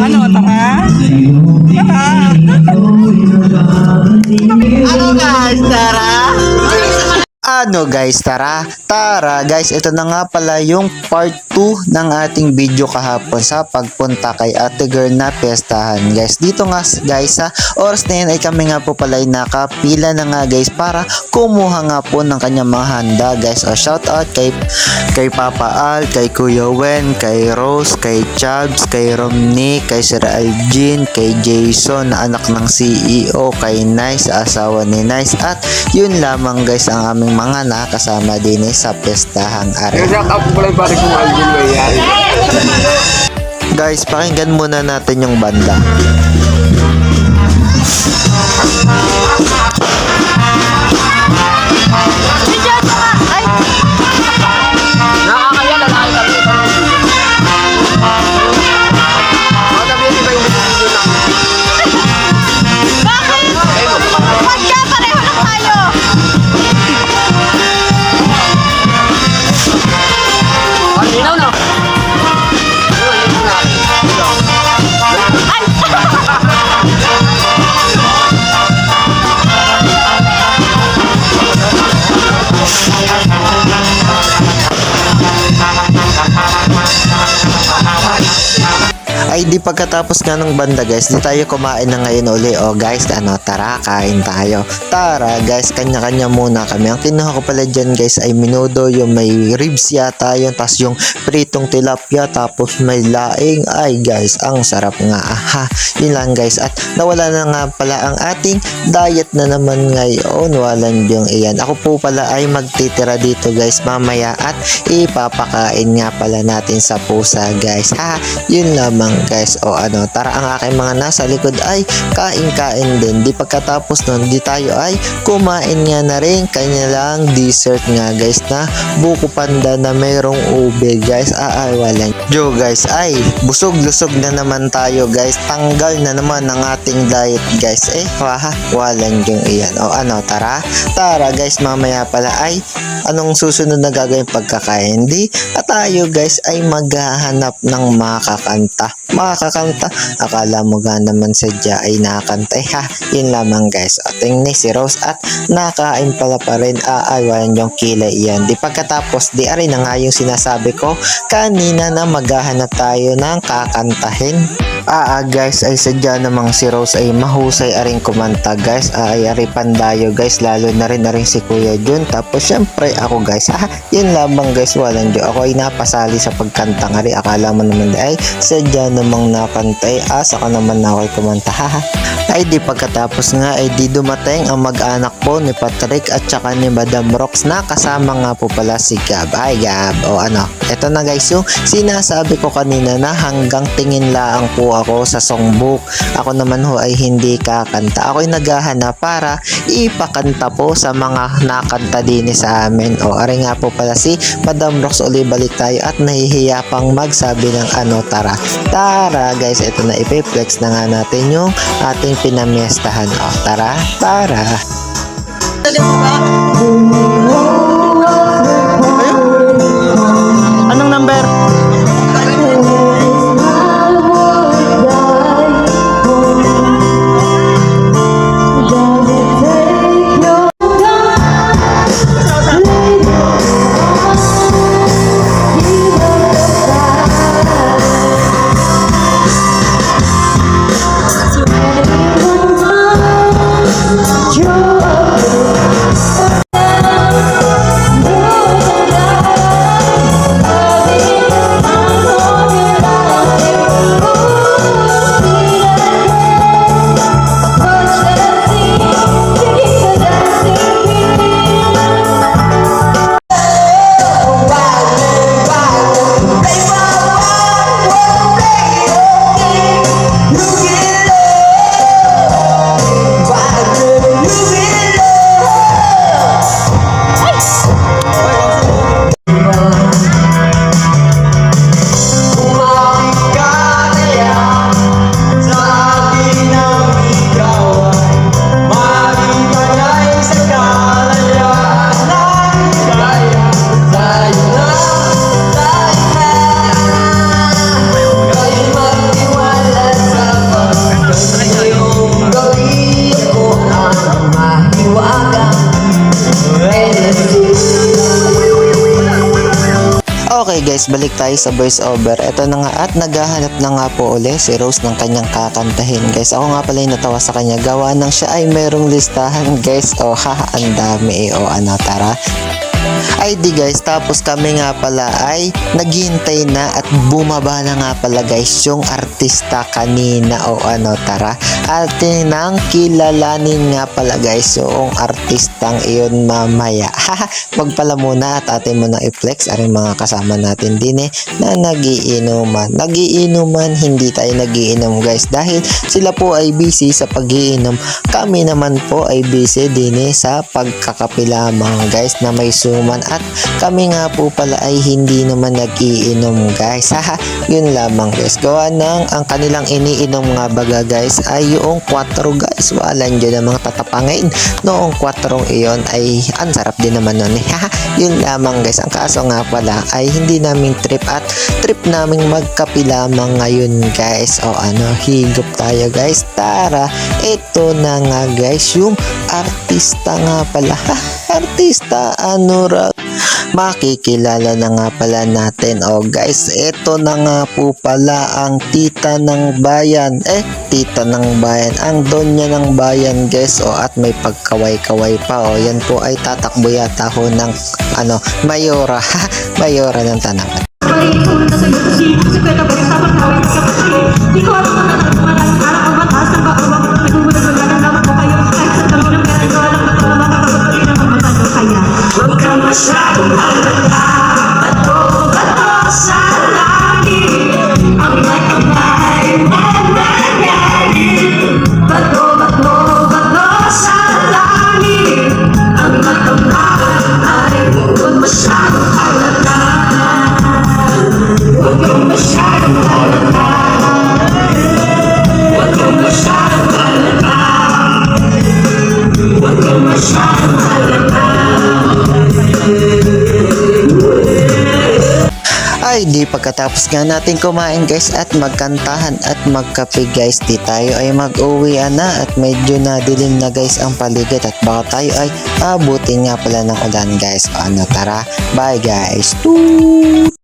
Ano, tara? Tara! Ano guys, tara! Ano guys, tara guys, ito na nga pala yung part 2 ng ating video kahapon sa pagpunta kay ate girl na piyestahan guys. Dito nga guys sa oras na yun ay kami nga po pala ay nakapila na nga guys para kumuha nga po ng kanyang mga handa guys. O shout out kay Papa Al, kay Kuya Wen, kay Rose, kay Chubbs, kay Romney, kay Sir Algin, kay Jason na anak ng CEO, kay Nice, asawa ni Nice, at yun lamang guys ang aming mga nakasama din sa pestahang area. Shout out po lang pare kung Alvin mo yan. Guys, pakinggan muna natin yung banda. Nakakaya na nakakaya kami. Sabihin di ba yung video lang? Bakit? Wag ka, pareho lang tayo. Ang linaw na. Ay di pagkatapos nga ng banda guys, di tayo kumain na ngayon uli. O guys, ano, tara, kain tayo. Tara guys, kanya-kanya muna kami. Ang kinuha ko pala dyan guys ay minudo, yung may ribs yata yun, tas yung pritong tilapia, tapos may laing. Ay guys, ang sarap nga. Aha, yun lang guys. At nawala na nga pala ang ating diet na naman ngayon. Walang yung iyan. Ako po pala ay magtitira dito guys mamaya at ipapakain nga pala natin sa pusa guys. Ha, yun lamang guys. O ano, tara, ang aking mga nasa likod ay kain-kain din. Di pagkatapos nun, di tayo ay kumain nga na rin kanilang dessert nga guys na buko panda na mayroong ube guys. Walang jo guys, ay busog-lusog na naman tayo guys. Tanggal na naman ang ating diet guys. Walang yung iyan. O ano, tara guys, mamaya pala ay anong susunod na gagawin pagkakain? Di at tayo guys ay maghahanap ng makakanta. Akala mo ga naman sadya ay nakakanta. Yun lamang guys. O tingnan si Rose at nakain pala pa rin. Walang yung kilay yan. Di pagkatapos, di arin na nga yung sinasabi ko kanina na maghahanap tayo ng kakantahin. Guys, ay sadya namang si Rose ay mahusay aring kumanta guys. Ay ari pandayo guys, lalo na rin si Kuya Jun. Tapos syempre ako guys. Yun lamang guys, walang jo. Ako ay napasali sa pagkanta nga rin. Akala mo naman ay sadya namang nakanta. Saka naman na ako'y kumanta. Ay di pagkatapos nga ay di dumating ang mag-anak po ni Patrick at saka ni Madam Rox na kasama nga po pala si Gab. Ay Gab, o ano, eto na guys yung sinasabi ko kanina na hanggang tingin laang po ako sa songbook. Ako naman ho ay hindi kakanta. Ako'y naghahanap para ipakanta po sa mga nakanta din sa amin. O ari nga po pala si Madam Rox, uli balik tayo at nahihiya pang magsabi ng ano, tara guys, ito na, ipiplex na nga natin yung ating pinamiestahan. O tara. Anong number? Music Okay guys, balik tayo sa voice over. Ito na nga at naghahanap na nga po uli si Rose ng kanyang kakantahin guys. Ako nga pala yung natawa sa kanya. Gawa ng siya ay merong listahan guys. O haha, ang dami o ano, tara. Ay di guys, tapos kami nga pala ay naghihintay na at bumaba na nga pala guys yung artista kanina o ano, tara. Atin nang kilalanin nga pala guys yung artistang iyon mamaya. Haha, wag pala muna at atin muna i-flex ang mga kasama natin din na nagiinuman. Nagiinuman, hindi tayo nagiinom guys dahil sila po ay busy sa pagiinom. Kami naman po ay busy din sa pagkakape lamang guys na may suman at kami nga po pala ay hindi naman nagiinom guys. Haha, yun lamang guys. Gawa ng ang kanilang iniinom nga baga guys ay yung 4 guys. Walan dyan ang mga tatapangin. Noong 4 iyon ay ang sarap din naman nun. Haha, yun lamang guys. Ang kaso nga pala ay hindi namin trip at trip naming magkape lamang ngayon guys. O ano, higop tayo guys. Tara, ito na nga guys yung artista nga pala. Artista ano ra, makikilala na nga pala natin. O guys, ito na nga po pala ang tita ng bayan. Tita ng bayan, ang donya ng bayan guys. O at may pagkaway-kaway pa. O yan po ay tatakbo yata ho ng ano, mayora. Mayora ng Tanawan. Ay di pagkatapos nga natin kumain guys at magkantahan at magkape guys, di tayo ay mag-uwi na at medyo nadilim na guys ang paligid at baka tayo ay abutin nga pala ng ulan guys. O ano, tara, bye guys. Toot!